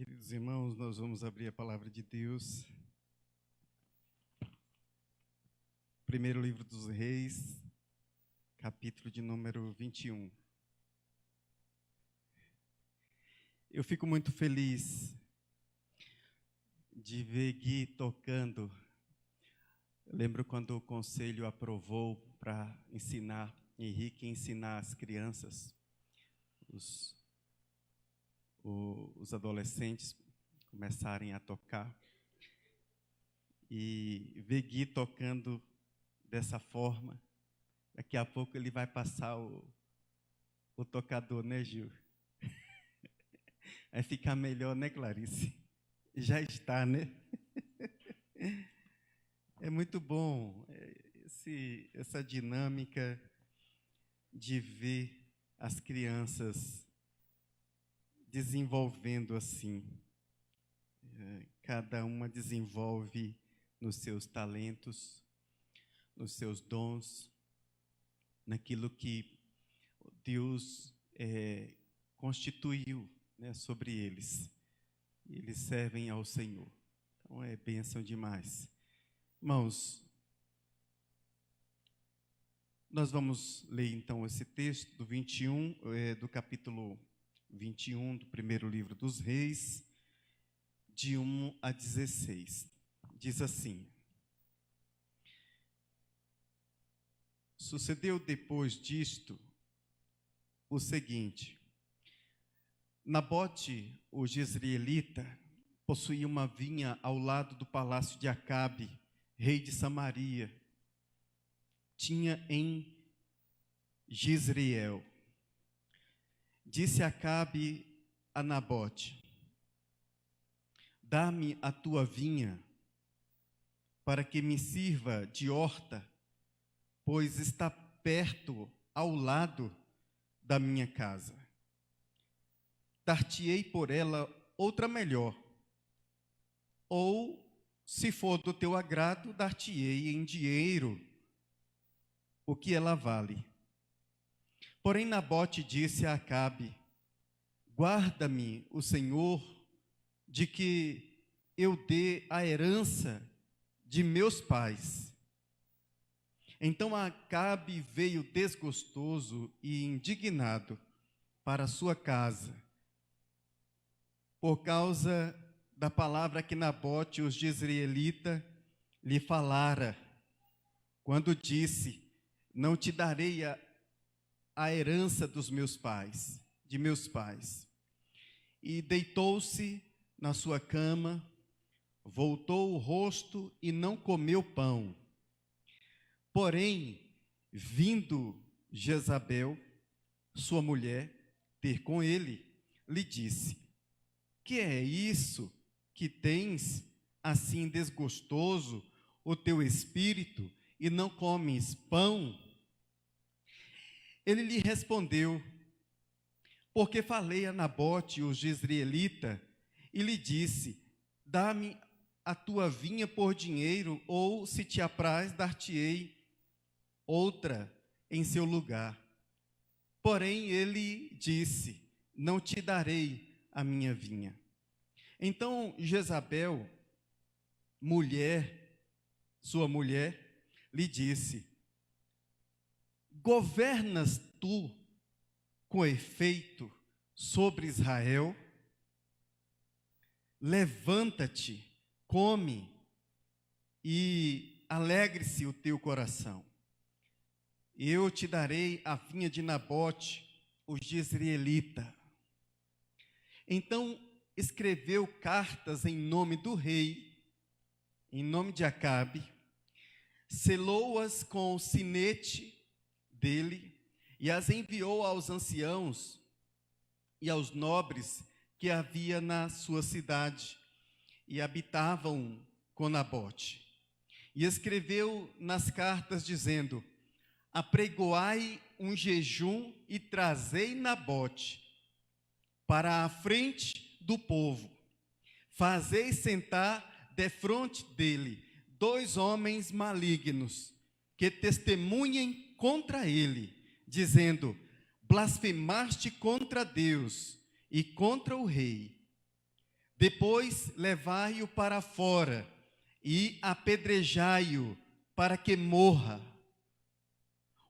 Queridos irmãos, nós vamos abrir a palavra de Deus. Primeiro livro dos Reis, capítulo de número 21. Eu fico muito feliz de ver Gui tocando. Eu lembro quando o conselho aprovou para ensinar, Henrique ensinar as crianças, os adolescentes começarem a tocar. E ver Gui tocando dessa forma, daqui a pouco ele vai passar o tocador, né, Gil? Vai ficar melhor, né, Clarice? Já está, né? É muito bom essa dinâmica de ver as crianças desenvolvendo assim. Cada uma desenvolve nos seus talentos, nos seus dons, naquilo que Deus constituiu, né, sobre eles. Eles servem ao Senhor. Então é bênção demais. Irmãos, nós vamos ler então esse texto do 21, do capítulo 21 do primeiro livro dos Reis, de 1 a 16. Diz assim: Sucedeu depois disto o seguinte: Nabote, o jezreelita, possuía uma vinha ao lado do palácio de Acabe, rei de Samaria. Tinha em Jezreel. Disse Acabe a Nabote: Dá-me a tua vinha, para que me sirva de horta, pois está perto, ao lado da minha casa. Dar-te-ei por ela outra melhor, ou, se for do teu agrado, dar-te-ei em dinheiro o que ela vale. Porém, Nabote disse a Acabe: Guarda-me o Senhor de que eu dê a herança de meus pais. Então Acabe veio desgostoso e indignado para sua casa, por causa da palavra que Nabote, o jezreelita, lhe falara, quando disse: Não te darei a herança dos meus pais, de meus pais. E deitou-se na sua cama, voltou o rosto e não comeu pão. Porém, vindo Jezabel, sua mulher, ter com ele, lhe disse: Que é isso que tens assim desgostoso o teu espírito e não comes pão? Ele lhe respondeu: Porque falei a Nabote, o jezreelita, e lhe disse: Dá-me a tua vinha por dinheiro, ou, se te apraz, dar-te-ei outra em seu lugar. Porém, ele disse: Não te darei a minha vinha. Então Jezabel, sua mulher, lhe disse: Governas tu com efeito sobre Israel? Levanta-te, come, e alegre-se o teu coração. Eu te darei a vinha de Nabote, o jezreelita. Então escreveu cartas em nome do rei, em nome de Acabe, selou-as com o sinete dele e as enviou aos anciãos e aos nobres que havia na sua cidade e habitavam com Nabote. E escreveu nas cartas dizendo: Apregoai um jejum e trazei Nabote para a frente do povo. Fazei sentar defronte dele 2 homens malignos, que testemunhem contra ele, dizendo: Blasfemaste contra Deus e contra o rei. Depois levai-o para fora e apedrejai-o para que morra.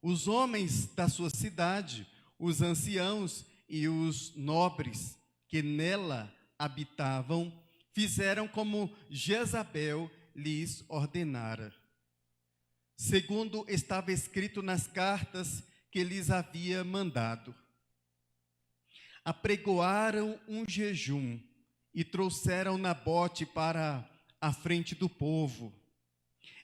Os homens da sua cidade, os anciãos e os nobres que nela habitavam, fizeram como Jezabel lhes ordenara, segundo estava escrito nas cartas que lhes havia mandado. Apregoaram um jejum e trouxeram Nabote para a frente do povo.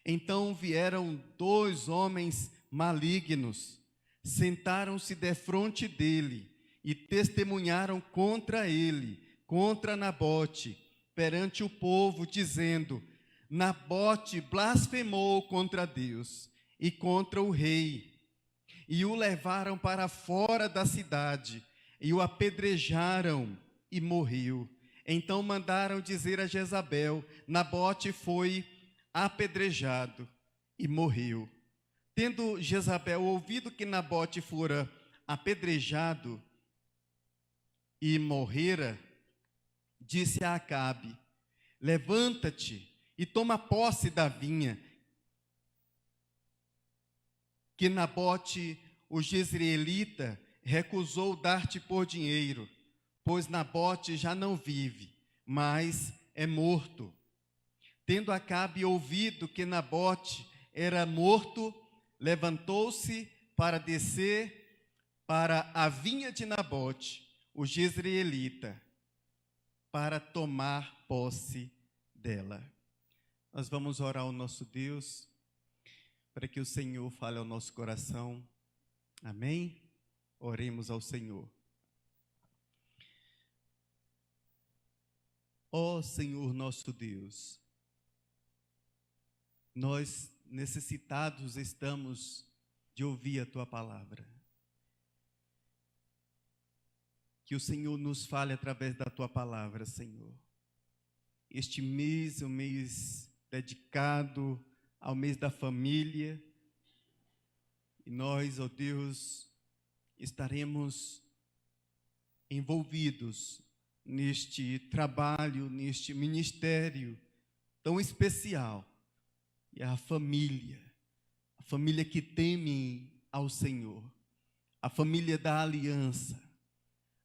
Então vieram 2 homens malignos, sentaram-se defronte dele e testemunharam contra ele, contra Nabote, perante o povo, dizendo: Nabote blasfemou contra Deus e contra o rei. E o levaram para fora da cidade e o apedrejaram e morreu. Então mandaram dizer a Jezabel: Nabote foi apedrejado e morreu. Tendo Jezabel ouvido que Nabote fora apedrejado e morrera, disse a Acabe: levanta-te e toma posse da vinha que Nabote, o jezreelita, recusou dar-te por dinheiro, pois Nabote já não vive, mas é morto. Tendo Acabe ouvido que Nabote era morto, levantou-se para descer para a vinha de Nabote, o jezreelita, para tomar posse dela. Nós vamos orar ao nosso Deus, para que o Senhor fale ao nosso coração. Amém? Oremos ao Senhor. Ó Senhor nosso Deus, nós necessitados estamos de ouvir a Tua palavra. Que o Senhor nos fale através da Tua palavra, Senhor. Este mês é um mês dedicado ao mês da família. E nós, ó Deus, estaremos envolvidos neste trabalho, neste ministério tão especial. E a família que teme ao Senhor, a família da aliança,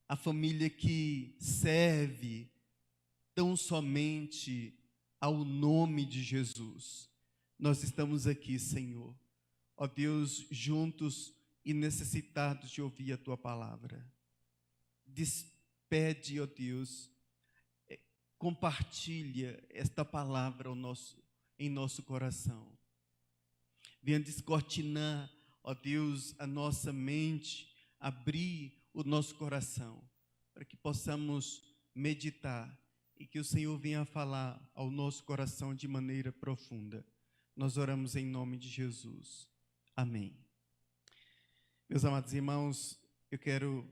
a família que serve tão somente ao nome de Jesus. Nós estamos aqui, Senhor, ó Deus, juntos e necessitados de ouvir a Tua palavra. Despede, ó Deus, compartilha esta palavra em nosso coração. Venha descortinar, ó Deus, a nossa mente, abrir o nosso coração, para que possamos meditar e que o Senhor venha falar ao nosso coração de maneira profunda. Nós oramos em nome de Jesus. Amém. Meus amados irmãos, eu quero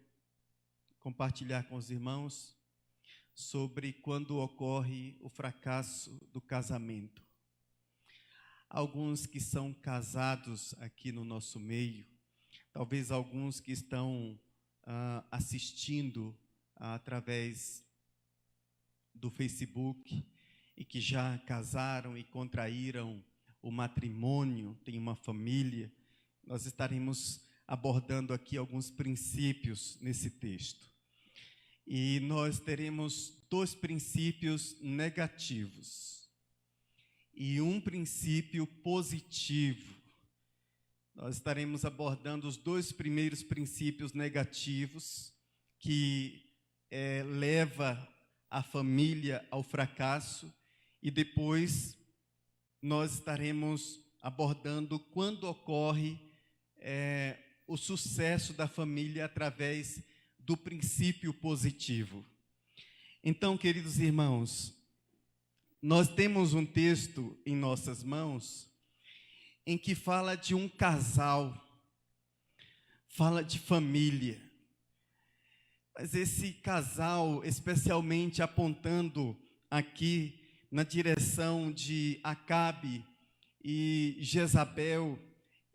compartilhar com os irmãos sobre quando ocorre o fracasso do casamento. Alguns que são casados aqui no nosso meio, talvez alguns que estão assistindo através do Facebook e que já casaram e contraíram o matrimônio, tem uma família. Nós estaremos abordando aqui alguns princípios nesse texto. E nós teremos 2 princípios negativos e um princípio positivo. Nós estaremos abordando os 2 primeiros princípios negativos que leva a família ao fracasso, e depois nós estaremos abordando quando ocorre o sucesso da família através do princípio positivo. Então, queridos irmãos, nós temos um texto em nossas mãos em que fala de um casal, fala de família. Mas esse casal, especialmente apontando aqui na direção de Acabe e Jezabel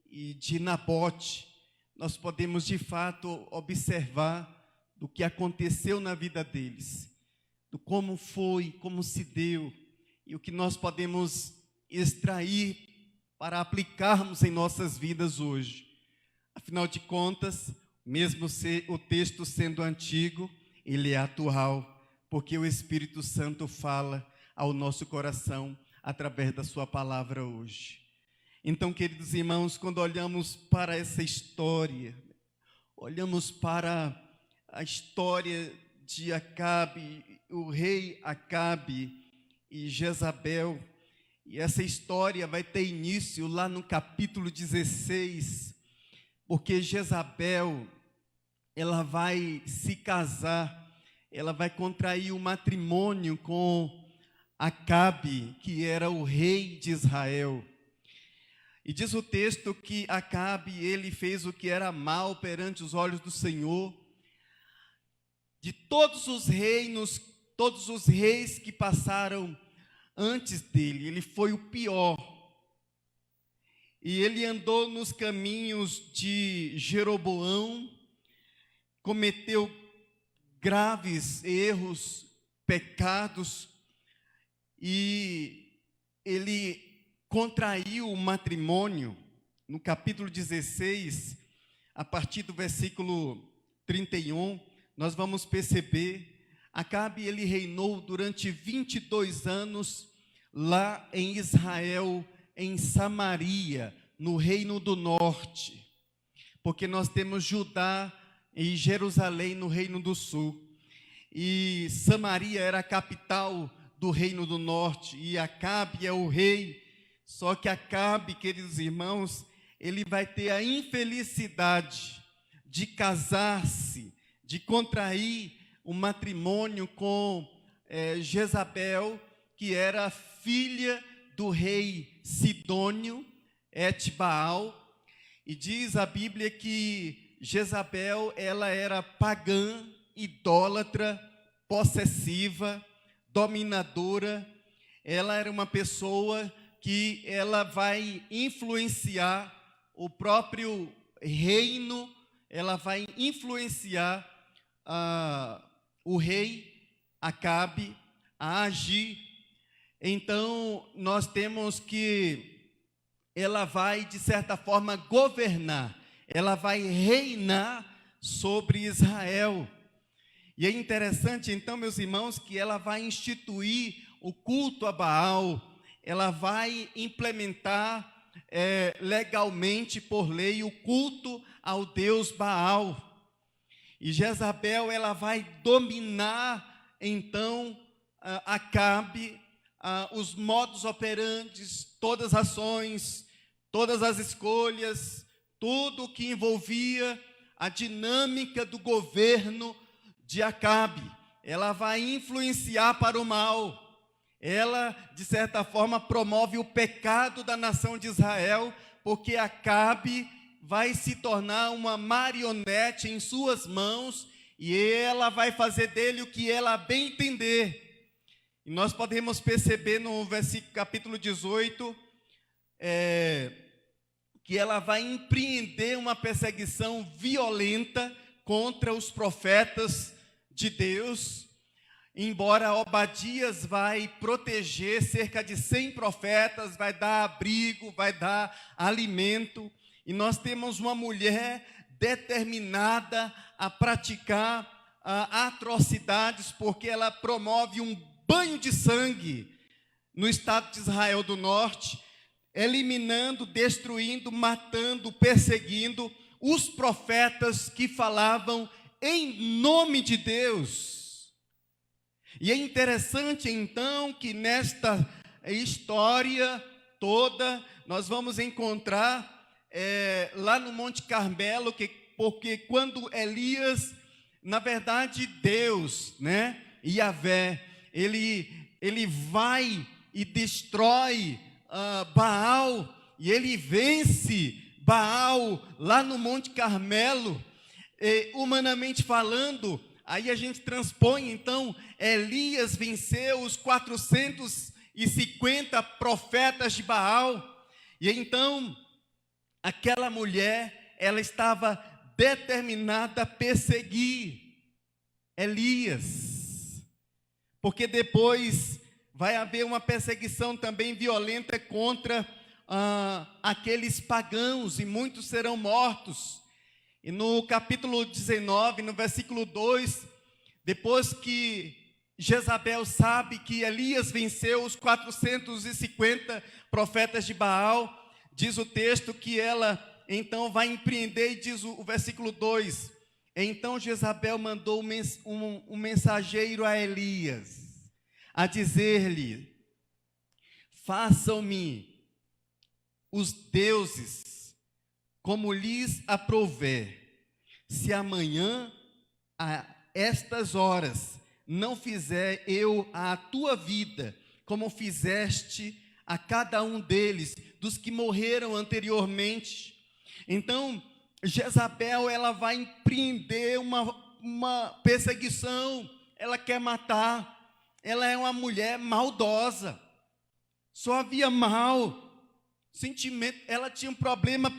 e de Nabote, nós podemos de fato observar do que aconteceu na vida deles. do como foi, como se deu, e o que nós podemos extrair para aplicarmos em nossas vidas hoje. Afinal de contas, mesmo o texto sendo antigo, ele é atual, porque o Espírito Santo fala ao nosso coração através da sua palavra hoje. Então, queridos irmãos, quando olhamos para essa história, olhamos para a história de Acabe, o rei Acabe e Jezabel, e essa história vai ter início lá no capítulo 16, porque Jezabel, ela vai se casar, ela vai contrair um matrimônio com Acabe, que era o rei de Israel. E diz o texto que Acabe, ele fez o que era mal perante os olhos do Senhor. De todos os reinos, todos os reis que passaram antes dele, ele foi o pior. E ele andou nos caminhos de Jeroboão, cometeu graves erros, pecados, e ele contraiu o matrimônio. No capítulo 16, a partir do versículo 31, nós vamos perceber, Acabe, ele reinou durante 22 anos lá em Israel, em Samaria, no reino do norte, porque nós temos Judá e Jerusalém no reino do sul, e Samaria era a capital do reino do norte, e Acabe é o rei. Só que Acabe, queridos irmãos, ele vai ter a infelicidade de casar-se, de contrair um matrimônio com Jezabel, que era filha do rei Sidônio, Etbaal, e diz a Bíblia que Jezabel, ela era pagã, idólatra, possessiva, dominadora. Ela era uma pessoa que ela vai influenciar o próprio reino, ela vai influenciar o rei Acabe a agir. Então, nós temos que ela vai, de certa forma, governar, ela vai reinar sobre Israel. E é interessante, então, meus irmãos, que ela vai instituir o culto a Baal, ela vai implementar legalmente, por lei, o culto ao Deus Baal. E Jezabel, ela vai dominar, então, Acabe, os modus operandi, todas as ações, todas as escolhas, tudo o que envolvia a dinâmica do governo de Acabe. Ela vai influenciar para o mal. Ela, de certa forma, promove o pecado da nação de Israel, porque Acabe vai se tornar uma marionete em suas mãos, e ela vai fazer dele o que ela bem entender. E nós podemos perceber no versículo, capítulo 18, que ela vai empreender uma perseguição violenta contra os profetas de Deus. Embora Obadias vai proteger cerca de 100 profetas, vai dar abrigo, vai dar alimento, e nós temos uma mulher determinada a praticar atrocidades, porque ela promove um banho de sangue no estado de Israel do Norte, eliminando, destruindo, matando, perseguindo os profetas que falavam em nome de Deus. E é interessante, então, que nesta história toda, nós vamos encontrar lá no Monte Carmelo, porque quando Elias, na verdade Deus, Yahvé, ele vai e destrói Baal, e ele vence Baal lá no Monte Carmelo. Humanamente falando, aí a gente transpõe, então, Elias venceu os 450 profetas de Baal, e então, aquela mulher, ela estava determinada a perseguir Elias, porque depois vai haver uma perseguição também violenta contra aqueles pagãos, e muitos serão mortos. E no capítulo 19, no versículo 2, depois que Jezabel sabe que Elias venceu os 450 profetas de Baal, diz o texto que ela então vai empreender, e diz o versículo 2: então Jezabel mandou um mensageiro a Elias, a dizer-lhe: façam-me os deuses como lhes aprouver, se amanhã a estas horas não fizer eu a tua vida como fizeste a cada um deles, dos que morreram anteriormente. Então Jezabel, ela vai empreender uma perseguição, ela quer matar, ela é uma mulher maldosa, só havia mal, sentimento, ela tinha um problema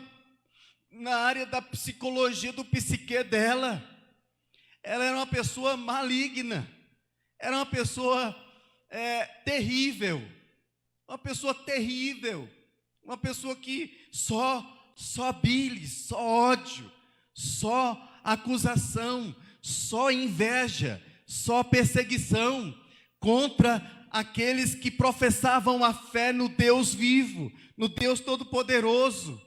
na área da psicologia, do psique dela, ela era uma pessoa maligna, era uma pessoa terrível, uma pessoa terrível, uma pessoa que só bile, só ódio, só acusação, só inveja, só perseguição contra aqueles que professavam a fé no Deus vivo, no Deus Todo-Poderoso.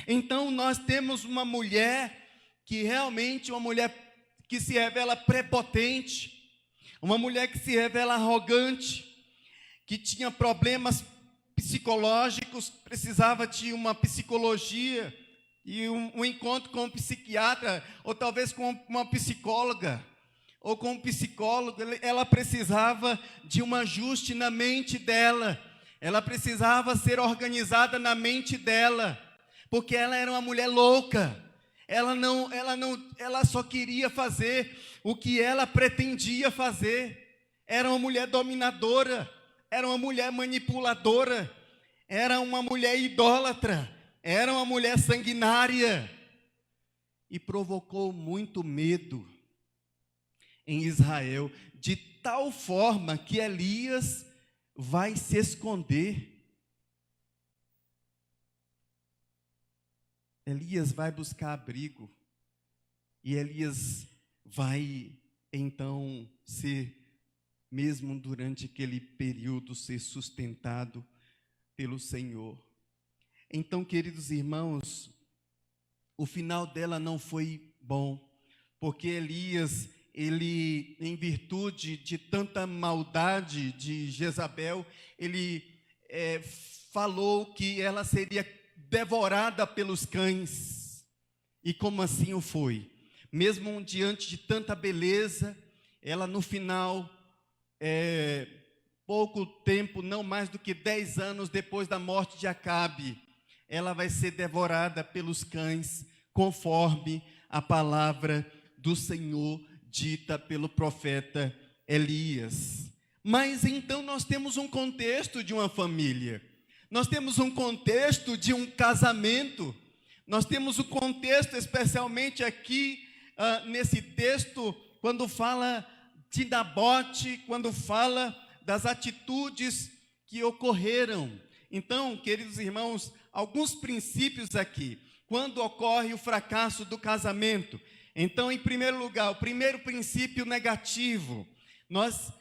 Então nós temos uma mulher que realmente, uma mulher que se revela prepotente, uma mulher que se revela arrogante, que tinha problemas psicológicos, precisava de uma psicologia e um encontro com um psiquiatra, ou talvez com uma psicóloga, ou com um psicólogo. Ela precisava de um ajuste na mente dela, ela precisava ser organizada na mente dela, porque ela era uma mulher louca, ela só queria fazer o que ela pretendia fazer, era uma mulher dominadora, era uma mulher manipuladora, era uma mulher idólatra, era uma mulher sanguinária, e provocou muito medo em Israel, de tal forma que Elias vai se esconder. Elias vai buscar abrigo, e Elias vai então ser, mesmo durante aquele período, ser sustentado pelo Senhor. Então, queridos irmãos, o final dela não foi bom, porque Elias, ele, em virtude de tanta maldade de Jezabel, ele falou que ela seria devorada pelos cães, e como assim o foi? Mesmo diante de tanta beleza, ela no final, pouco tempo, não mais do que 10 anos depois da morte de Acabe, ela vai ser devorada pelos cães, conforme a palavra do Senhor dita pelo profeta Elias. Mas então nós temos um contexto de uma família, nós temos um contexto de um casamento, nós temos o contexto, especialmente aqui, nesse texto, quando fala de Nabote, quando fala das atitudes que ocorreram. Então, queridos irmãos, alguns princípios aqui. Quando ocorre o fracasso do casamento, então, em primeiro lugar, o primeiro princípio negativo, nós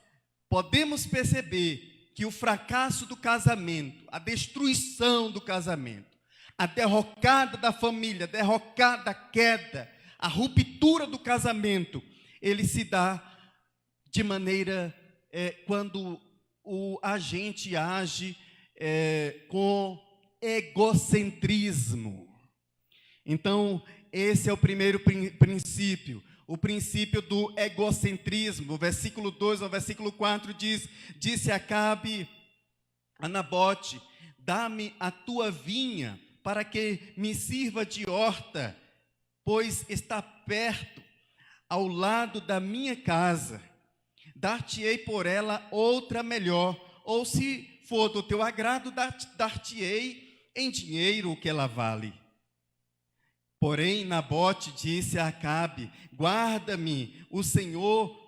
podemos perceber que o fracasso do casamento, a destruição do casamento, a derrocada da família, a queda, a ruptura do casamento, ele se dá de maneira, quando o agente age com egocentrismo. Então, esse é o primeiro princípio, o princípio do egocentrismo. O versículo 2 ao versículo 4 diz: disse Acabe a Nabote: dá-me a tua vinha, para que me sirva de horta, pois está perto, ao lado da minha casa. Dar-te-ei por ela outra melhor, ou se for do teu agrado, dar-te-ei em dinheiro o que ela vale. Porém, Nabote disse a Acabe: guarda-me o Senhor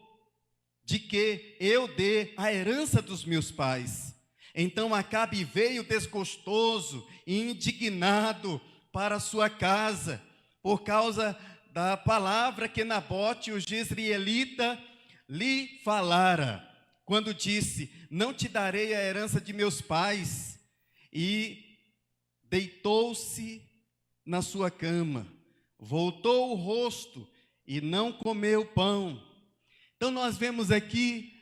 de que eu dê a herança dos meus pais. Então Acabe veio desgostoso e indignado para sua casa, por causa da palavra que Nabote, o jezreelita, lhe falara, quando disse: não te darei a herança de meus pais. E deitou-se na sua cama, voltou o rosto e não comeu pão. Então nós vemos aqui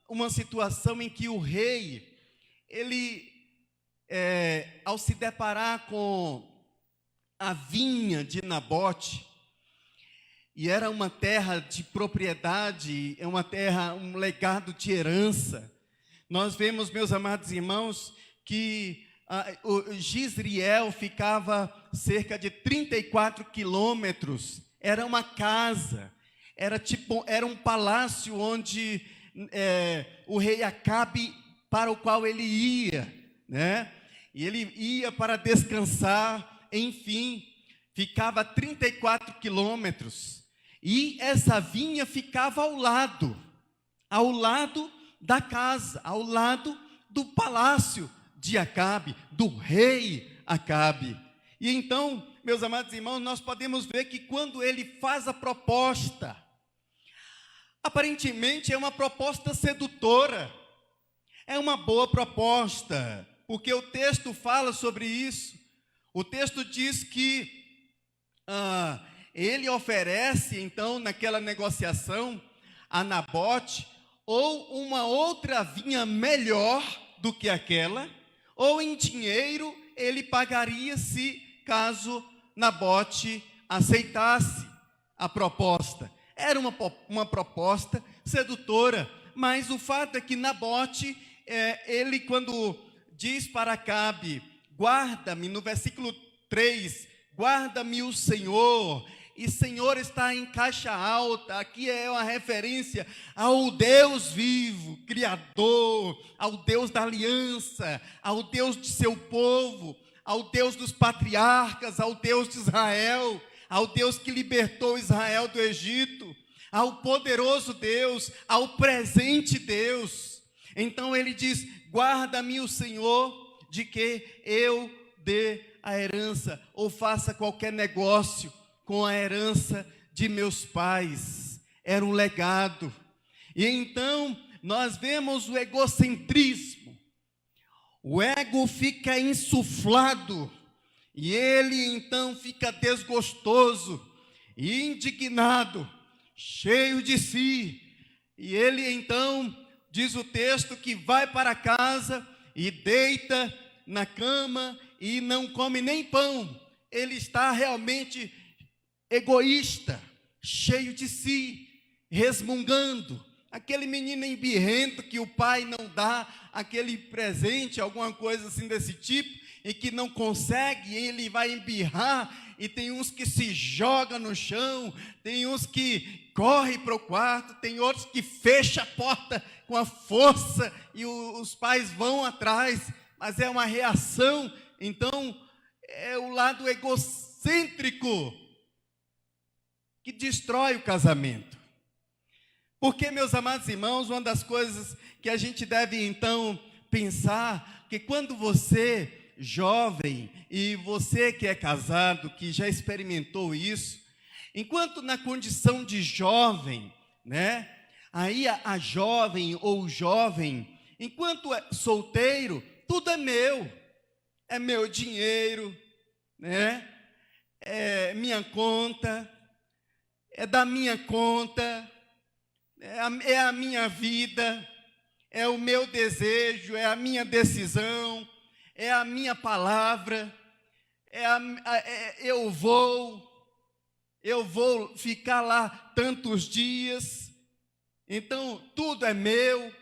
uma situação em que o rei, ele, ao se deparar com a vinha de Nabote, e era uma terra de propriedade, é uma terra, um legado de herança. Nós vemos, meus amados irmãos, que o Jezreel ficava cerca de 34 quilômetros. Era uma casa, era um palácio onde o rei Acabe, para o qual ele ia, né? E ele ia para descansar, enfim, ficava a 34 quilômetros. E essa vinha ficava ao lado da casa, ao lado do palácio de Acabe, do rei Acabe. E então, meus amados irmãos, nós podemos ver que quando ele faz a proposta, aparentemente é uma proposta sedutora, é uma boa proposta, porque o texto fala sobre isso. O texto diz que ele oferece, então, naquela negociação, a Nabote, ou uma outra vinha melhor do que aquela, ou em dinheiro ele pagaria se caso Nabote aceitasse a proposta. Era uma proposta sedutora, mas o fato é que Nabote, ele quando diz para Acabe: guarda-me, no versículo 3, guarda-me o Senhor, e Senhor está em caixa alta, aqui é uma referência ao Deus vivo, Criador, ao Deus da aliança, ao Deus de seu povo, ao Deus dos patriarcas, ao Deus de Israel, ao Deus que libertou Israel do Egito, ao poderoso Deus, ao presente Deus. Então ele diz: guarda-me o Senhor, de que eu dê a herança, ou faça qualquer negócio com a herança de meus pais. Era um legado. E então nós vemos o egocentrismo. O ego fica insuflado, e ele então fica desgostoso e indignado, cheio de si. E ele então, diz o texto, que vai para casa e deita na cama e não come nem pão. Ele está realmente egoísta, cheio de si, resmungando. Aquele menino embirrento que o pai não dá aquele presente, alguma coisa assim desse tipo, e que não consegue, ele vai embirrar, e tem uns que se jogam no chão, tem uns que correm para o quarto, tem outros que fecham a porta com a força, e os pais vão atrás, mas é uma reação. Então, é o lado egocêntrico que destrói o casamento. Porque, meus amados irmãos, uma das coisas que a gente deve então pensar, que quando você, jovem, e você que é casado, que já experimentou isso, enquanto na condição de jovem, né? Aí a jovem ou o jovem, enquanto é solteiro, tudo é meu dinheiro, né? É minha conta, é da minha conta, é a minha vida, é o meu desejo, é a minha decisão, é a minha palavra, eu vou ficar lá tantos dias, então tudo é meu,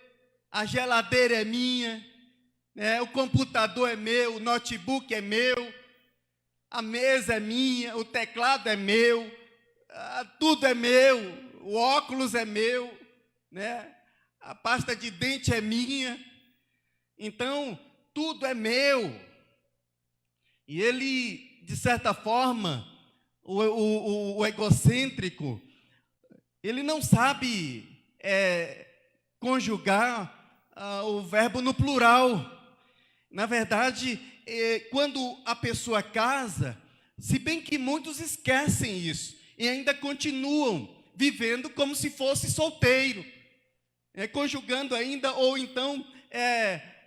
a geladeira é minha, o computador é meu, o notebook é meu, a mesa é minha, o teclado é meu, tudo é meu, o óculos é meu, né? A pasta de dente é minha, então tudo é meu. E ele, de certa forma, o egocêntrico, ele não sabe conjugar o verbo no plural. Na verdade, quando a pessoa casa, se bem que muitos esquecem isso e ainda continuam vivendo como se fosse solteiro, conjugando ainda, ou então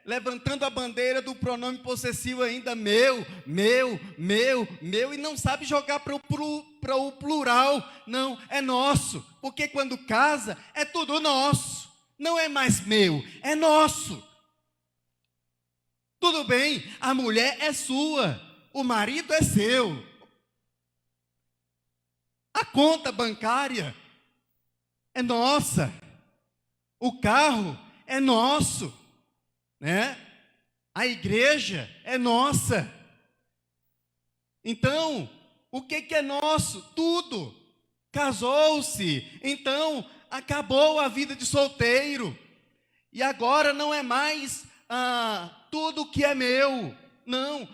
levantando a bandeira do pronome possessivo ainda, meu, e não sabe jogar para o plural. Não, é nosso, porque quando casa é tudo nosso, não é mais meu, é nosso. Tudo bem, a mulher é sua, o marido é seu, a conta bancária é nossa, o carro é nosso, né? A igreja é nossa. Então, o que é nosso? Tudo. Casou-se, então acabou a vida de solteiro, e agora não é mais tudo que é meu. Não,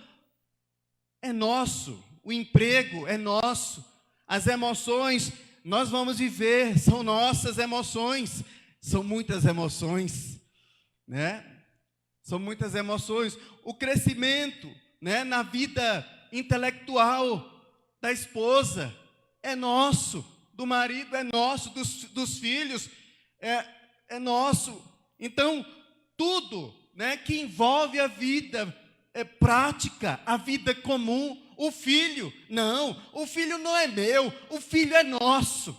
é nosso. O emprego é nosso. As emoções nós vamos viver, são nossas emoções. São muitas emoções, né? São muitas emoções. O crescimento, né, na vida intelectual da esposa é nosso, do marido é nosso, dos filhos é nosso. Então, tudo, né, que envolve a vida prática, a vida comum. O filho não é meu, o filho é nosso.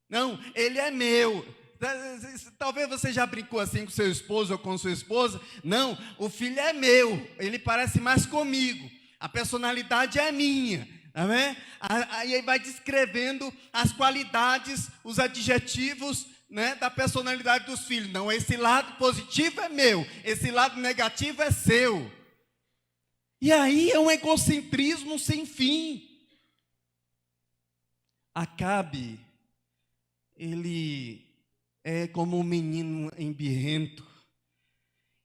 Não, ele é meu. Talvez você já brincou assim com seu esposo ou com sua esposa. Não, o filho é meu, ele parece mais comigo, a personalidade é minha. Amém? Aí vai descrevendo as qualidades, os adjetivos, né, da personalidade dos filhos. Não, esse lado positivo é meu, esse lado negativo é seu. E aí é um egocentrismo sem fim. Acabe, ele é como um menino embirrento,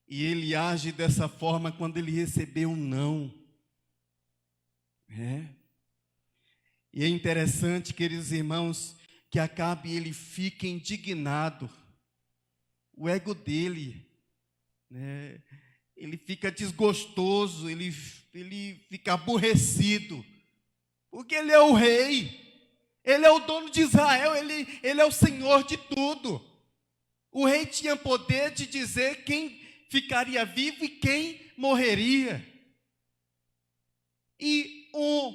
e ele age dessa forma quando ele recebeu um não. E é interessante, queridos irmãos, que Acabe, ele fica indignado. O ego dele, né, ele fica desgostoso, ele fica aborrecido, porque ele é o rei, ele é o dono de Israel, ele é o Senhor de tudo. O rei tinha poder de dizer quem ficaria vivo e quem morreria. E um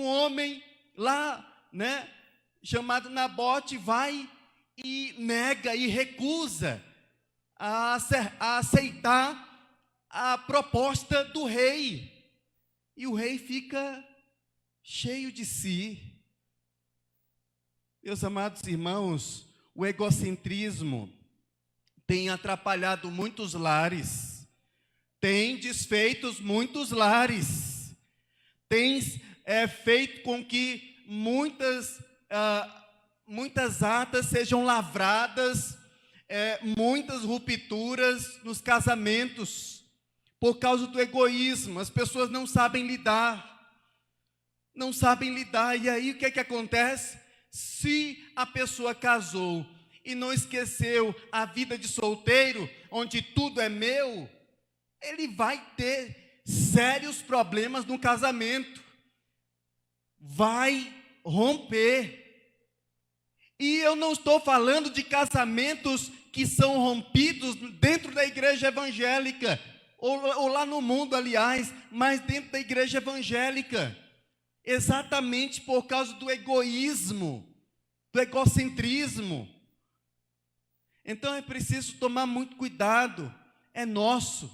homem lá, né, chamado Nabote, vai e nega e recusa a aceitar a proposta do rei. E o rei fica cheio de si. Meus amados irmãos, o egocentrismo tem atrapalhado muitos lares, tem desfeito muitos lares, tem feito com que muitas atas sejam lavradas, muitas rupturas nos casamentos, por causa do egoísmo. As pessoas não sabem lidar, e aí o que é que acontece? Se a pessoa casou e não esqueceu a vida de solteiro, onde tudo é meu, ele vai ter sérios problemas no casamento, vai romper. E eu não estou falando de casamentos que são rompidos dentro da igreja evangélica, ou lá no mundo, aliás, mas dentro da igreja evangélica, exatamente por causa do egoísmo, do egocentrismo. Então é preciso tomar muito cuidado. É nosso,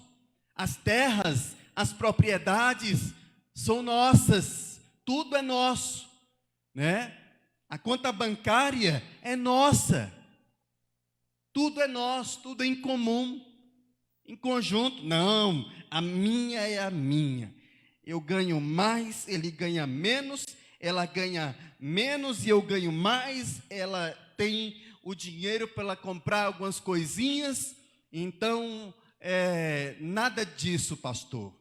as terras, as propriedades são nossas, tudo é nosso, né? A conta bancária é nossa, tudo é nosso, tudo é em comum, em conjunto. Não, a minha é a minha. Eu ganho mais, ele ganha menos, ela ganha menos e eu ganho mais. Ela tem o dinheiro para ela comprar algumas coisinhas. Então, nada disso, pastor.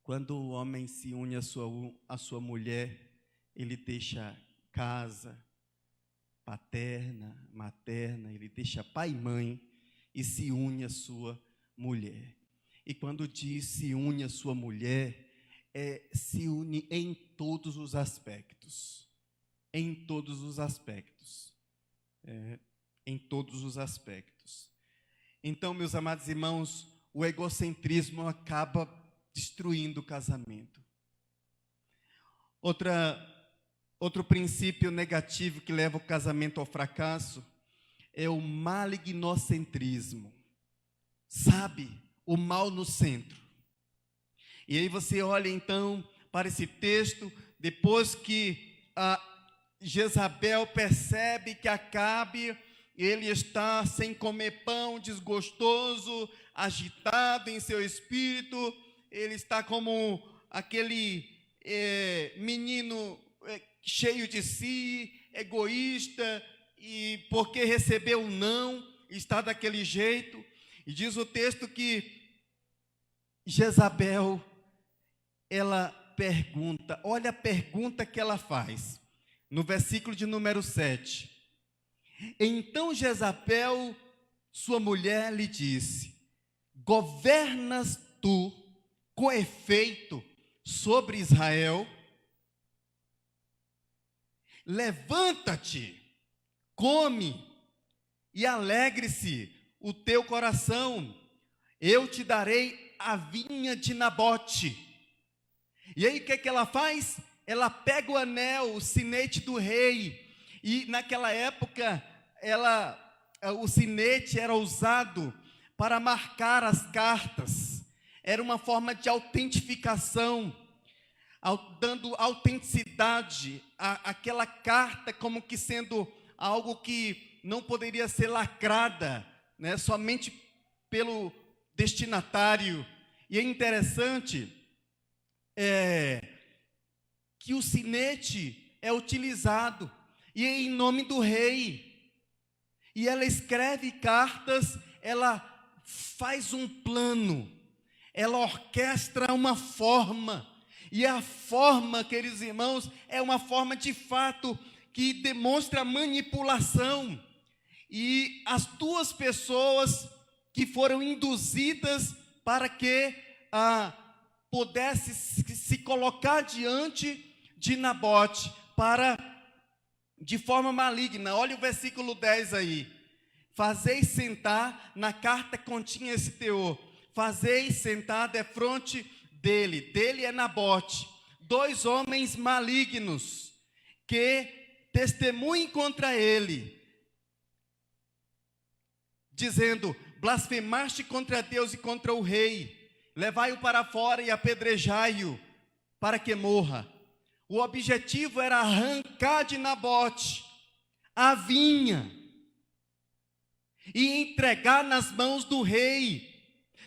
Quando o homem se une à sua mulher, ele deixa casa paterna, materna, ele deixa pai e mãe e se une à sua mulher. E quando diz se une à sua mulher, se une em todos os aspectos. Em todos os aspectos. Em todos os aspectos. Então, meus amados irmãos, o egocentrismo acaba destruindo o casamento. Outro princípio negativo que leva o casamento ao fracasso é o malignocentrismo. Sabe, o mal no centro. E aí você olha então para esse texto, depois que Jezabel percebe que Acabe, ele está sem comer pão, desgostoso, agitado em seu espírito, ele está como aquele menino cheio de si, egoísta, e porque recebeu um não, está daquele jeito. E diz o texto que Jezabel, ela pergunta, olha a pergunta que ela faz, no versículo de número 7. Então Jezabel, sua mulher, lhe disse: governas tu com efeito sobre Israel? Levanta-te, come e alegre-se o teu coração, eu te darei a vinha de Nabote. E aí o que ela faz? Ela pega o anel, o sinete do rei, e naquela época o sinete era usado para marcar as cartas, era uma forma de autentificação, dando autenticidade àquela carta, como que sendo algo que não poderia ser lacrada, né, somente pelo destinatário. E é interessante que o sinete é utilizado, e é em nome do rei, e ela escreve cartas, ela faz um plano, ela orquestra uma forma, e a forma, queridos irmãos, é uma forma de fato que demonstra manipulação. E as duas pessoas que foram induzidas para que pudesse se colocar diante de Nabote de forma maligna. Olha o versículo 10 aí. Fazeis sentar, na carta continha esse teor, fazeis sentar defronte dele é Nabote, 2 homens malignos, que testemunhem contra ele, dizendo: blasfemaste contra Deus e contra o rei, levai-o para fora e apedrejai-o, para que morra. O objetivo era arrancar de Nabote a vinha e entregar nas mãos do rei.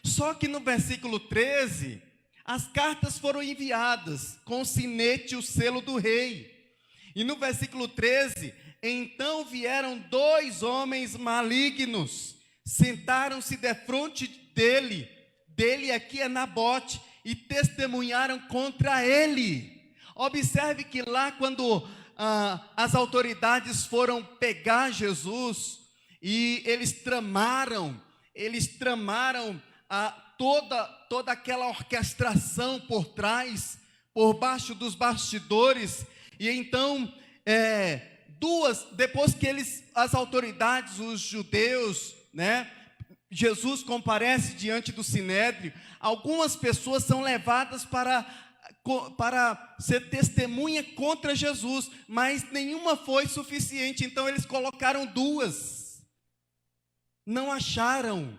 Só que no versículo 13, as cartas foram enviadas com o sinete e o selo do rei. E no versículo 13, então vieram 2 homens malignos, sentaram-se defronte dele aqui é Nabote, e testemunharam contra ele. Observe que lá quando as autoridades foram pegar Jesus, e eles tramaram toda aquela orquestração por trás, por baixo dos bastidores. E então, depois que as autoridades, os judeus, né, Jesus comparece diante do sinédrio, algumas pessoas são levadas para ser testemunha contra Jesus, mas nenhuma foi suficiente, então eles colocaram 2, não acharam,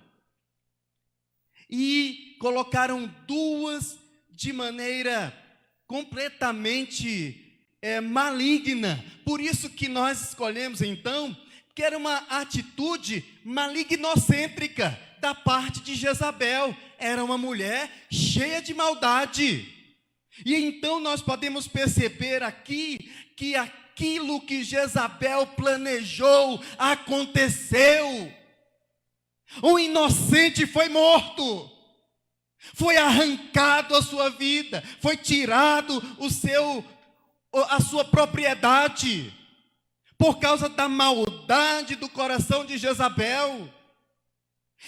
e colocaram 2 de maneira completamente maligna. Por isso que nós escolhemos então, que era uma atitude malignocêntrica da parte de Jezabel, era uma mulher cheia de maldade. E então nós podemos perceber aqui que aquilo que Jezabel planejou aconteceu. Um inocente foi morto, foi arrancado a sua vida, foi tirado a sua propriedade, por causa da maldade do coração de Jezabel.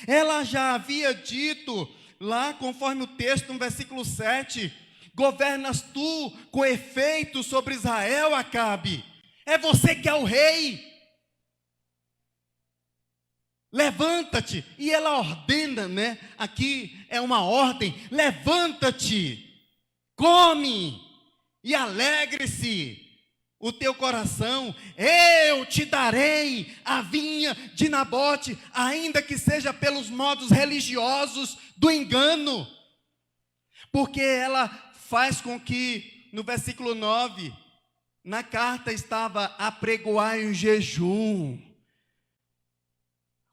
Ela já havia dito, lá conforme o texto, no versículo 7, governas tu com efeito sobre Israel, Acabe? É você que é o rei. Levanta-te. E ela ordena, né? Aqui é uma ordem. Levanta-te, come e alegre-se o teu coração. Eu te darei a vinha de Nabote, ainda que seja pelos modos religiosos do engano. Porque ela faz com que, no versículo 9, na carta estava apregoai o jejum.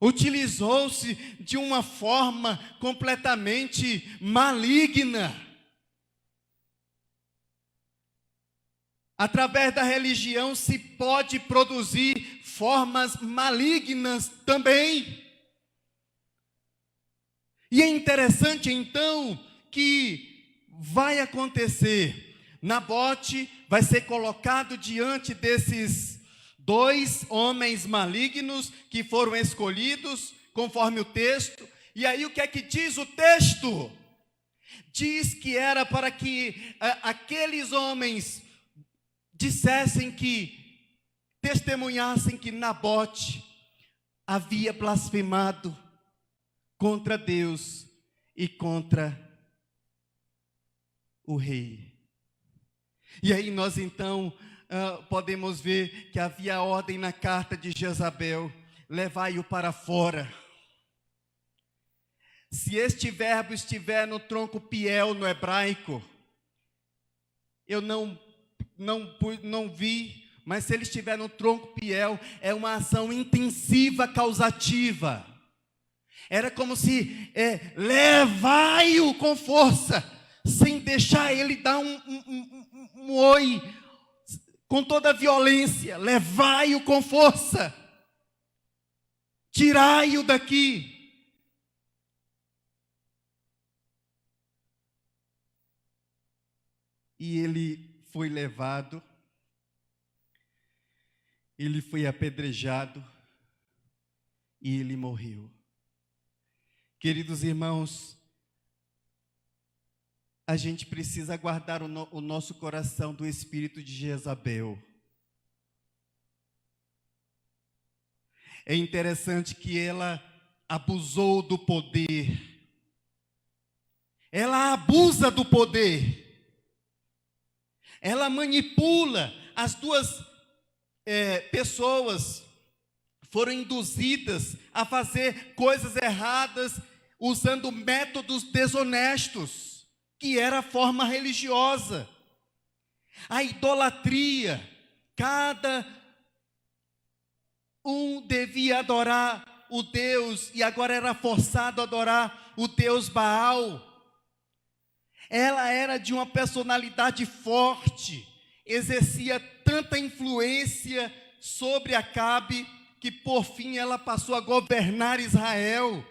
Utilizou-se de uma forma completamente maligna. Através da religião se pode produzir formas malignas também. E é interessante então que vai acontecer. Nabote vai ser colocado diante desses dois homens malignos que foram escolhidos, conforme o texto. E aí o que é que diz o texto? Diz que era para que aqueles homens dissessem que, testemunhassem que Nabote havia blasfemado contra Deus e contra o rei. E aí nós então podemos ver que havia a ordem na carta de Jezabel: levai-o para fora. Se este verbo estiver no tronco piel no hebraico, eu não vi, mas se ele estiver no tronco piel, é uma ação intensiva causativa. Era como se levai-o com força, sem deixar ele dar um oi, com toda a violência. Levai-o com força, tirai-o daqui. E ele foi levado, ele foi apedrejado e ele morreu. Queridos irmãos, a gente precisa guardar o nosso coração do espírito de Jezabel. É interessante que ela abusou do poder. Ela abusa do poder. Ela manipula. As duas pessoas foram induzidas a fazer coisas erradas usando métodos desonestos, que era a forma religiosa. A idolatria, cada um devia adorar o Deus, e agora era forçado a adorar o Deus Baal. Ela era de uma personalidade forte, exercia tanta influência sobre Acabe, que por fim ela passou a governar Israel.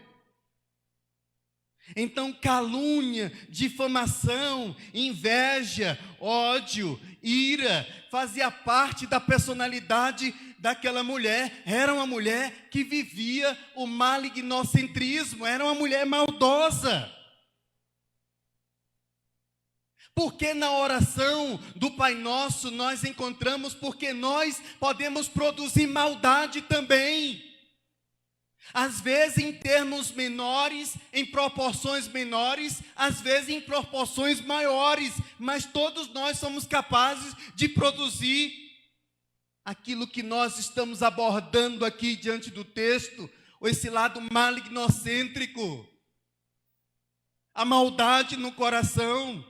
Então calúnia, difamação, inveja, ódio, ira, fazia parte da personalidade daquela mulher. Era uma mulher que vivia o malignocentrismo, era uma mulher maldosa. Porque na oração do Pai Nosso nós encontramos, porque nós podemos produzir maldade também. Às vezes em termos menores, em proporções menores, às vezes em proporções maiores, mas todos nós somos capazes de produzir aquilo que nós estamos abordando aqui diante do texto, esse lado malignocêntrico, a maldade no coração.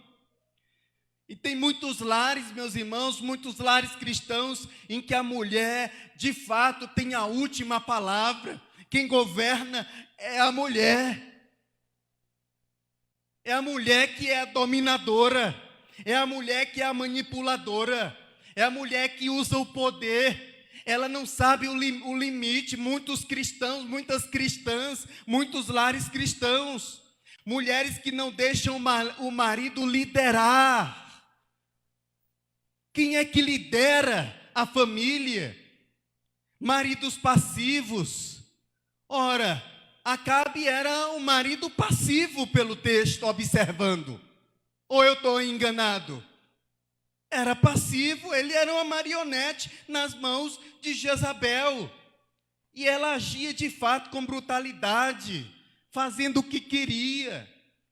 E tem muitos lares, meus irmãos, muitos lares cristãos, em que a mulher, de fato, tem a última palavra. Quem governa é a mulher. É a mulher que é a dominadora. É a mulher que é a manipuladora. É a mulher que usa o poder. Ela não sabe o limite. Muitos cristãos, muitas cristãs, muitos lares cristãos. Mulheres que não deixam o marido liderar. Quem é que lidera a família? maridos passivos. Ora, Acabe era um marido passivo pelo texto, observando. Ou eu estou enganado? Era passivo, ele era uma marionete nas mãos de Jezabel. E ela agia de fato com brutalidade, fazendo o que queria,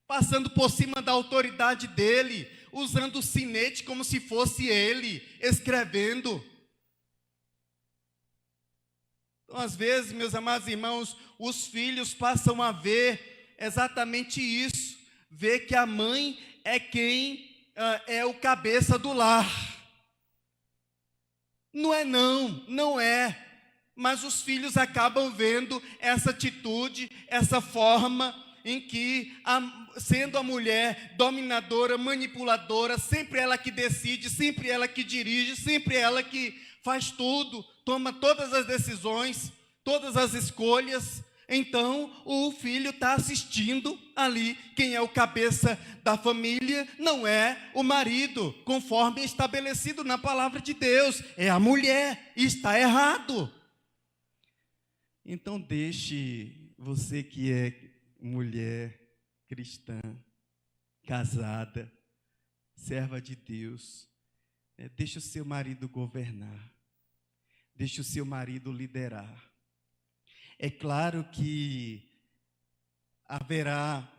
passando por cima da autoridade dele, usando o sinete como se fosse ele, escrevendo. Então, às vezes, meus amados irmãos, os filhos passam a ver exatamente isso, ver que a mãe é quem é o cabeça do lar. Não é não é. Mas os filhos acabam vendo essa atitude, essa forma em que, sendo a mulher dominadora, manipuladora, sempre ela que decide, sempre ela que dirige, sempre ela que faz tudo, toma todas as decisões, todas as escolhas. Então, o filho está assistindo ali, quem é o cabeça da família não é o marido, conforme estabelecido na palavra de Deus, é a mulher, e está errado. Então, deixe, você que é mulher cristã, casada, serva de Deus, deixe o seu marido governar, deixe o seu marido liderar. É claro que haverá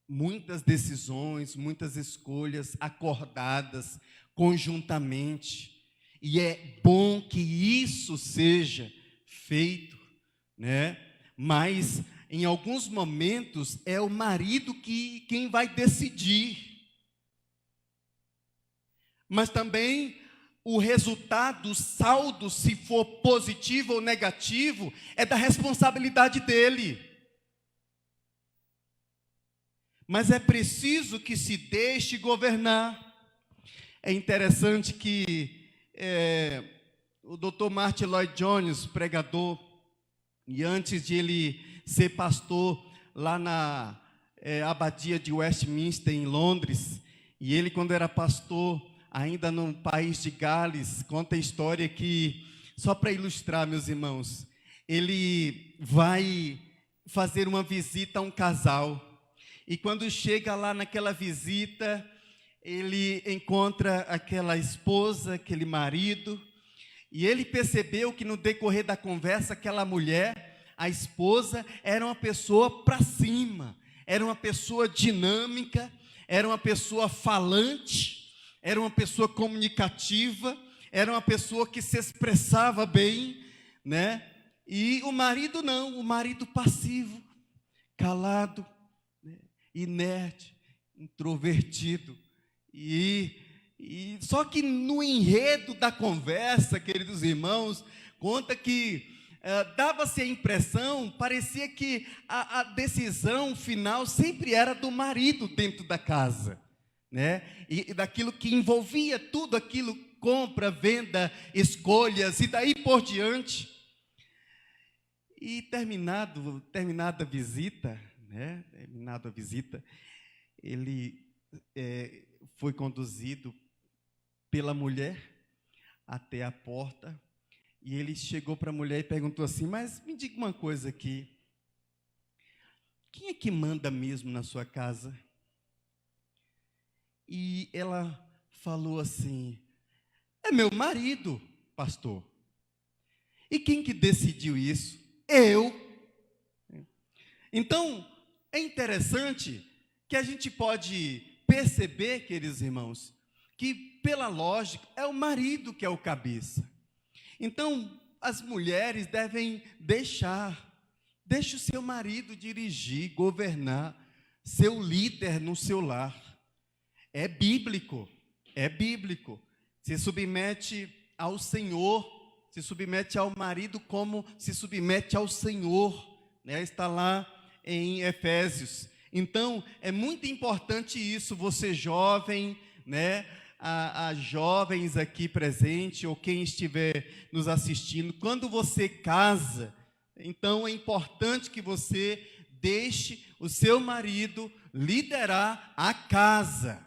muitas decisões, muitas escolhas acordadas conjuntamente, e é bom que isso seja feito, né? Mas em alguns momentos é o marido quem vai decidir. Mas também o resultado, o saldo, se for positivo ou negativo, é da responsabilidade dele. Mas é preciso que se deixe governar. É interessante que o Dr. Martin Lloyd Jones, pregador, e antes de ele ser pastor lá na abadia de Westminster, em Londres, e ele, quando era pastor, ainda no país de Gales, conta a história que, só para ilustrar, meus irmãos, ele vai fazer uma visita a um casal, e quando chega lá naquela visita, ele encontra aquela esposa, aquele marido, e ele percebeu que no decorrer da conversa, aquela mulher, a esposa, era uma pessoa para cima, era uma pessoa dinâmica, era uma pessoa falante, era uma pessoa comunicativa, era uma pessoa que se expressava bem, né? E o marido não, o marido passivo, calado, né? Inerte, introvertido. E só que no enredo da conversa, queridos irmãos, conta que dava-se a impressão, parecia que a decisão final sempre era do marido dentro da casa, né? E daquilo que envolvia tudo aquilo, compra, venda, escolhas e daí por diante. E terminada a visita, né? Terminada a visita, ele foi conduzido pela mulher até a porta, e ele chegou para a mulher e perguntou assim: mas me diga uma coisa aqui, quem é que manda mesmo na sua casa? E ela falou assim: é meu marido, pastor. E quem que decidiu isso? Eu. Então, é interessante que a gente pode perceber, queridos irmãos, que pela lógica é o marido que é o cabeça. Então, as mulheres devem deixe o seu marido dirigir, governar, ser o líder no seu lar. É bíblico, se submete ao Senhor, se submete ao marido como se submete ao Senhor, né? Está lá em Efésios. Então, é muito importante isso, você jovem, né? A jovens aqui presente, ou quem estiver nos assistindo, quando você casa, então é importante que você deixe o seu marido liderar a casa,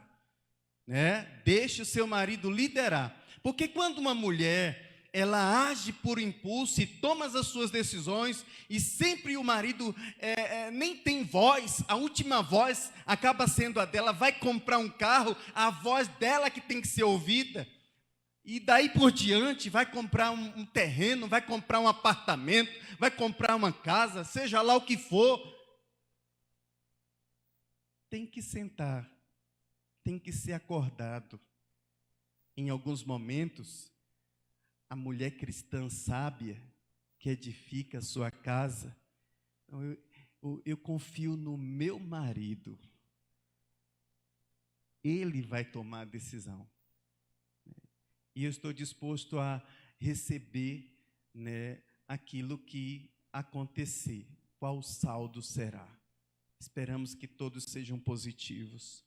né? Deixe o seu marido liderar, porque quando uma mulher ela age por impulso e toma as suas decisões, e sempre o marido nem tem voz, a última voz acaba sendo a dela. Vai comprar um carro, a voz dela que tem que ser ouvida, e daí por diante vai comprar um terreno, vai comprar um apartamento, vai comprar uma casa, seja lá o que for. Tem que sentar, tem que ser acordado. Em alguns momentos, a mulher cristã sábia, que edifica a sua casa, eu confio no meu marido, ele vai tomar a decisão, e eu estou disposto a receber, né, aquilo que acontecer. Qual o saldo será? Esperamos que todos sejam positivos.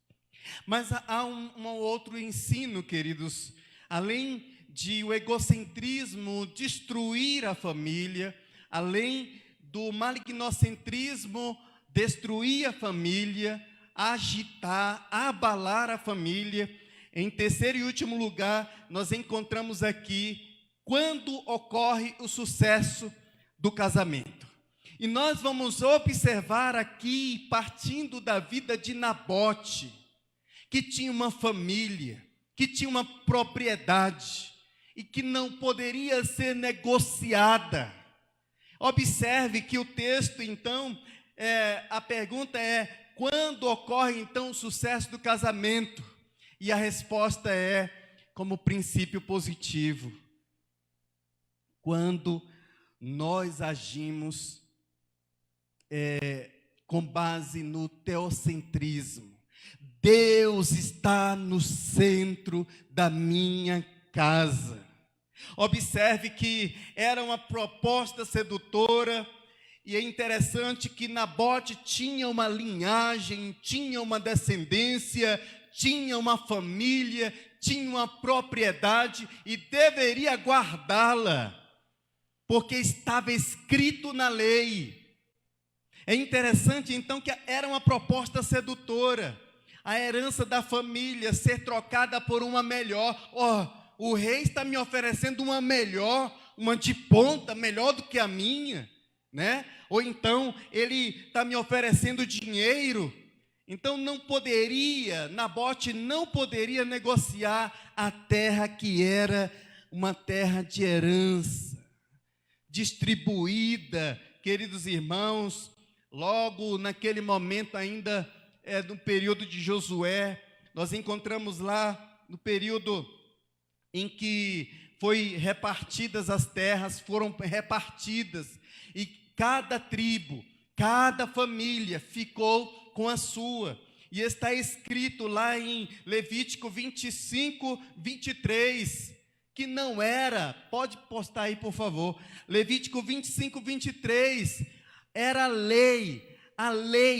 Mas há um outro ensino, queridos. Além de o egocentrismo destruir a família, além do malignocentrismo destruir a família, agitar, abalar a família, em terceiro e último lugar, nós encontramos aqui quando ocorre o sucesso do casamento. E nós vamos observar aqui, partindo da vida de Nabote, que tinha uma família, que tinha uma propriedade, e que não poderia ser negociada. Observe que o texto, então, a pergunta é: quando ocorre, então, o sucesso do casamento? E a resposta é, como princípio positivo, quando nós agimos com base no teocentrismo. Deus está no centro da minha casa. Observe que era uma proposta sedutora, e é interessante que Nabote tinha uma linhagem, tinha uma descendência, tinha uma família, tinha uma propriedade e deveria guardá-la, porque estava escrito na lei. É interessante então que era uma proposta sedutora, a herança da família ser trocada por uma melhor. O rei está me oferecendo uma melhor, uma de ponta, melhor do que a minha, né? Ou então ele está me oferecendo dinheiro. Então Nabote não poderia negociar a terra que era uma terra de herança, distribuída, queridos irmãos, logo naquele momento ainda, no período de Josué, nós encontramos lá no período em que foi repartidas as terras, foram repartidas, e cada tribo, cada família ficou com a sua. E está escrito lá em Levítico 25, 23, que não era, pode postar aí por favor, Levítico 25, 23, era a lei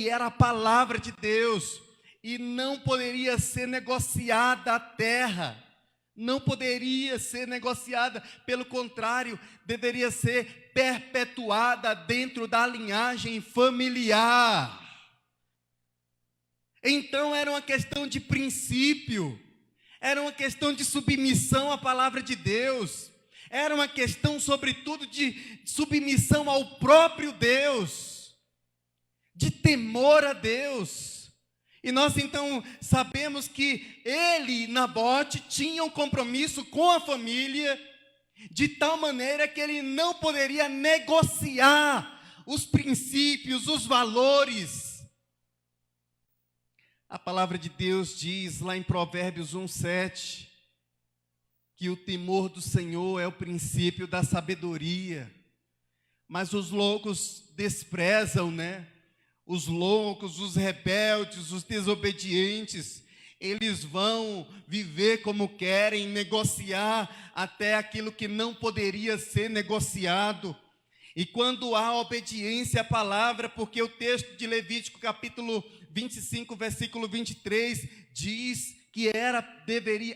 era a palavra de Deus, e não poderia ser negociada a terra, não poderia ser negociada, pelo contrário, deveria ser perpetuada dentro da linhagem familiar. Então era uma questão de princípio, era uma questão de submissão à palavra de Deus, era uma questão, sobretudo, de submissão ao próprio Deus, de temor a Deus. E nós então sabemos que Nabote, tinha um compromisso com a família, de tal maneira que ele não poderia negociar os princípios, os valores. A palavra de Deus diz lá em Provérbios 1:7, que o temor do Senhor é o princípio da sabedoria, mas os loucos desprezam, né? Os loucos, os rebeldes, os desobedientes, eles vão viver como querem, negociar até aquilo que não poderia ser negociado. E quando há obediência à palavra, porque o texto de Levítico capítulo 25, versículo 23, diz que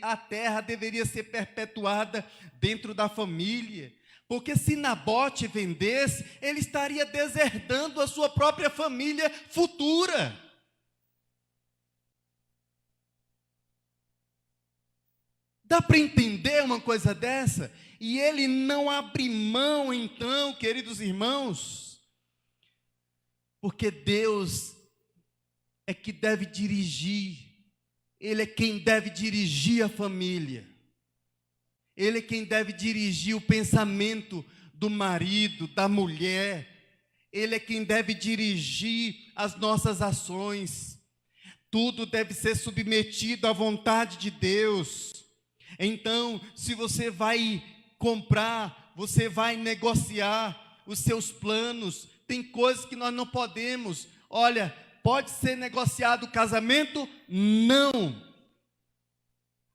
a terra deveria ser perpetuada dentro da família. Porque se Nabote vendesse, ele estaria deserdando a sua própria família futura. Dá para entender uma coisa dessa? E ele não abre mão, então, queridos irmãos, porque Deus é que deve dirigir, Ele é quem deve dirigir a família, Ele é quem deve dirigir o pensamento do marido, da mulher, Ele é quem deve dirigir as nossas ações. Tudo deve ser submetido à vontade de Deus. Então, se você vai comprar, você vai negociar os seus planos, tem coisas que nós não podemos. Olha, pode ser negociado o casamento? Não.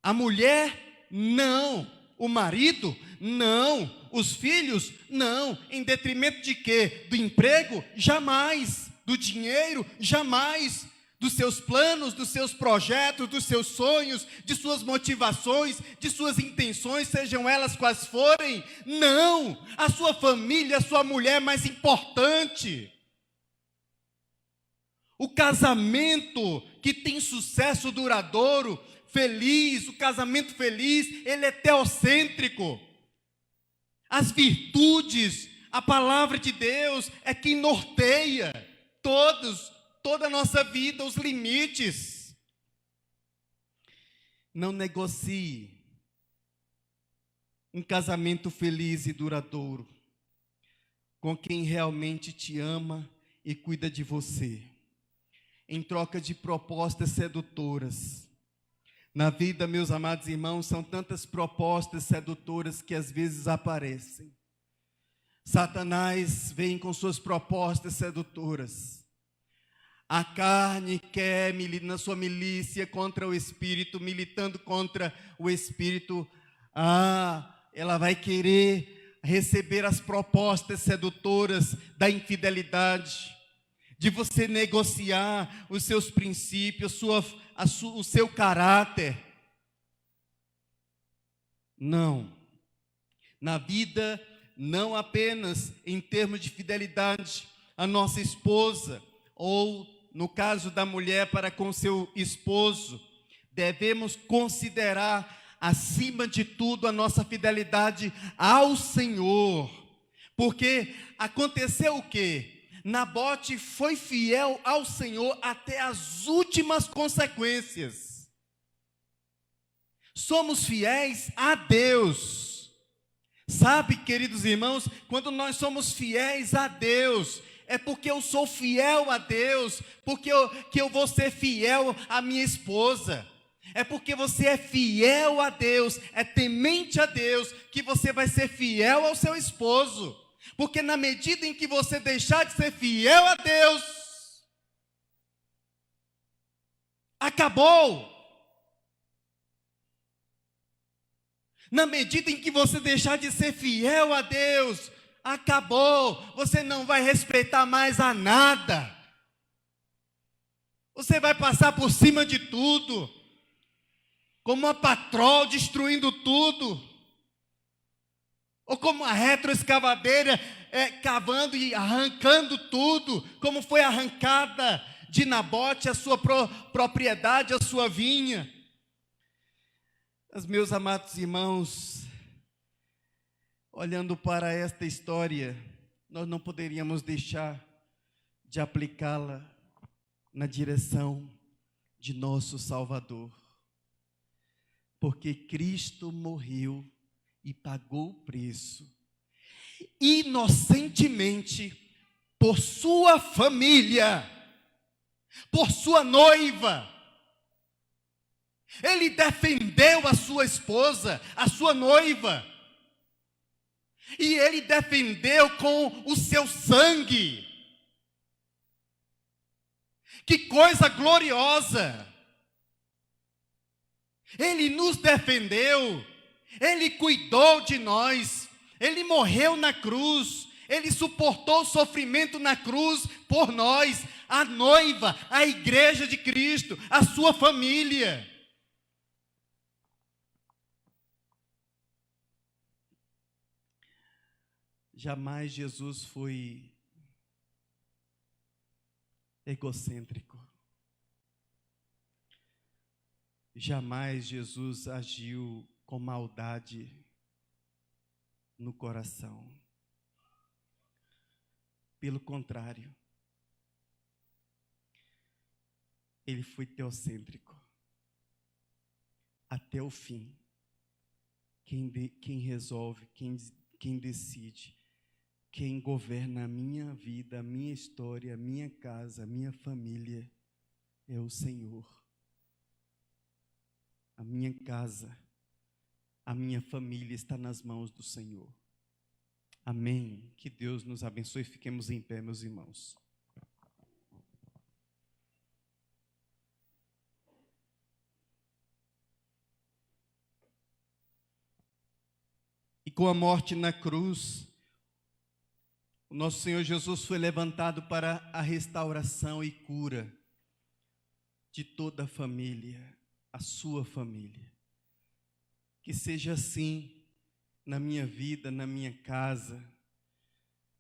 A mulher? Não. O marido? Não. Os filhos? Não. Em detrimento de quê? Do emprego? Jamais. Do dinheiro? Jamais. Dos seus planos, dos seus projetos, dos seus sonhos, de suas motivações, de suas intenções, sejam elas quais forem. Não. A sua família, a sua mulher é mais importante. O casamento que tem sucesso duradouro, feliz, o casamento feliz, ele é teocêntrico. As virtudes, a palavra de Deus é quem norteia toda a nossa vida, os limites. Não negocie um casamento feliz e duradouro com quem realmente te ama e cuida de você, em troca de propostas sedutoras. Na vida, meus amados irmãos, são tantas propostas sedutoras que às vezes aparecem. Satanás vem com suas propostas sedutoras. A carne quer, na sua milícia contra o Espírito, militando contra o Espírito, ela vai querer receber as propostas sedutoras da infidelidade, de você negociar os seus princípios, o seu caráter. Não. Na vida, não apenas em termos de fidelidade à nossa esposa, ou no caso da mulher para com seu esposo, devemos considerar acima de tudo a nossa fidelidade ao Senhor. Porque aconteceu o quê? Nabote foi fiel ao Senhor até as últimas consequências. Somos fiéis a Deus. Sabe, queridos irmãos, quando nós somos fiéis a Deus, é porque eu sou fiel a Deus, porque eu vou ser fiel à minha esposa. É porque você é fiel a Deus, é temente a Deus, que você vai ser fiel ao seu esposo. Porque na medida em que você deixar de ser fiel a Deus, acabou. Na medida em que você deixar de ser fiel a Deus, acabou. Você não vai respeitar mais a nada. Você vai passar por cima de tudo, como uma patroa destruindo tudo, ou como uma retroescavadeira cavando e arrancando tudo, como foi arrancada de Nabote a sua propriedade, a sua vinha. Mas, meus amados irmãos, olhando para esta história, nós não poderíamos deixar de aplicá-la na direção de nosso Salvador. Porque Cristo morreu e pagou o preço, inocentemente, por sua família, por sua noiva. Ele defendeu a sua esposa, a sua noiva. E ele defendeu com o seu sangue. Que coisa gloriosa! Ele nos defendeu, ele cuidou de nós, ele morreu na cruz, ele suportou o sofrimento na cruz por nós, a noiva, a igreja de Cristo, a sua família. Jamais Jesus foi egocêntrico. Jamais Jesus agiu com maldade. no coração. Pelo contrário, ele foi teocêntrico até o fim. Quem resolve, quem decide, quem governa a minha vida, a minha história, a minha casa, a minha família é o Senhor. A minha casa, a minha família está nas mãos do Senhor. Amém. Que Deus nos abençoe. Fiquemos em pé, meus irmãos. E com a morte na cruz, o nosso Senhor Jesus foi levantado para a restauração e cura de toda a família, a sua família. Que seja assim na minha vida, na minha casa.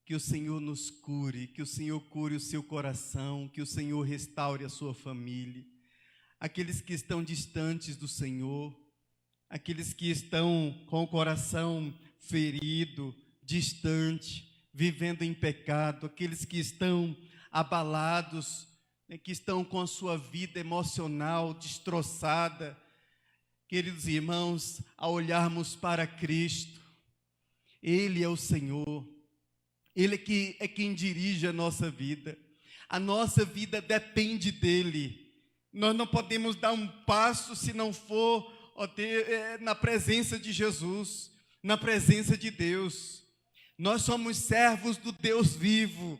Que o Senhor nos cure, que o Senhor cure o seu coração, que o Senhor restaure a sua família. Aqueles que estão distantes do Senhor, aqueles que estão com o coração ferido, distante, vivendo em pecado, aqueles que estão abalados, que estão com a sua vida emocional destroçada. Queridos irmãos, ao olharmos para Cristo, Ele é o Senhor, Ele é quem dirige a nossa vida depende dEle. Nós não podemos dar um passo se não for na presença de Jesus, na presença de Deus. Nós somos servos do Deus vivo.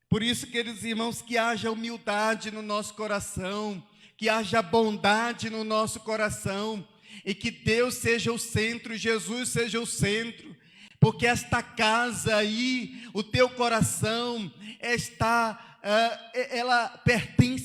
Por isso, queridos irmãos, que haja humildade no nosso coração, que haja bondade no nosso coração, e que Deus seja o centro, Jesus seja o centro, porque esta casa aí, o teu coração, ela pertence